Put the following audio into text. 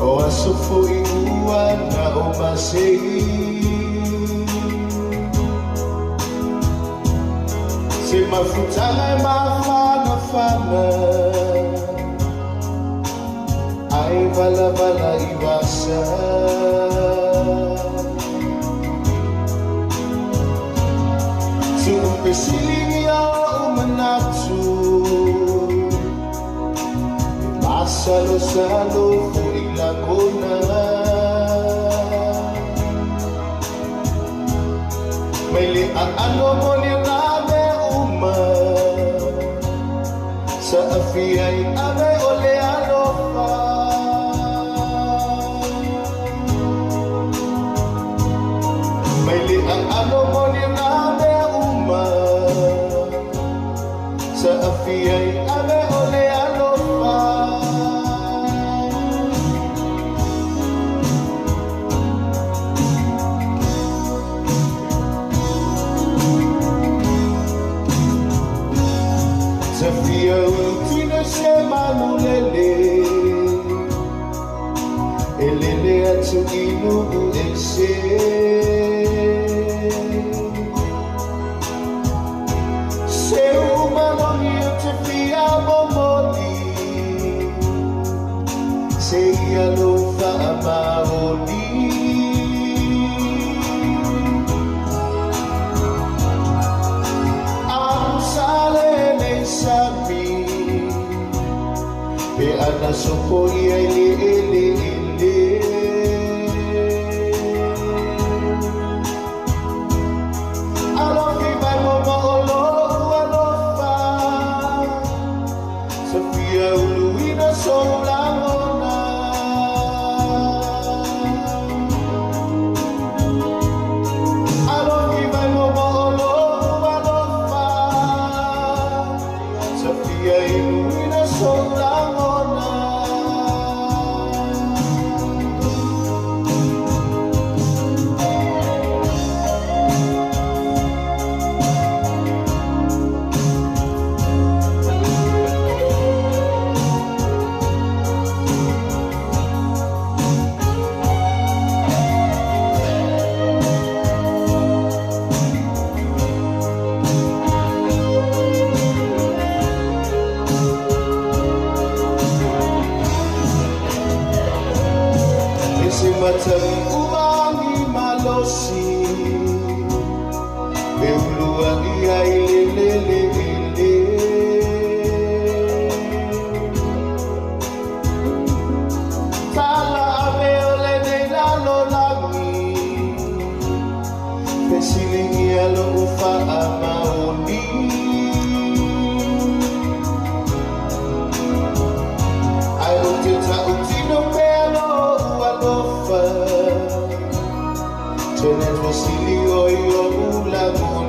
o asufo iuan na umasei se mafutanga e mafana ai bala iwasa Siling yaw umanatsu Masalo-salo ko ilagona May liang ano mo nilame uma Sa afiyay ame ole alofa May liang ano mo nilame sa afiyay ame ole alofa sa fiya ultino se manulele elele at su inu ese Sei alofa amaoni Ang sale nei sabi Pe ana suko iay li Alofi bai mo maolo alofa Sofia uluina solango Matang umangi malosi Beuluan iay lele Tala ame ole de lalo lagi Pesiling ialo ufa amaoni Ay utita utino pelo Tenet mo silio'y ulamon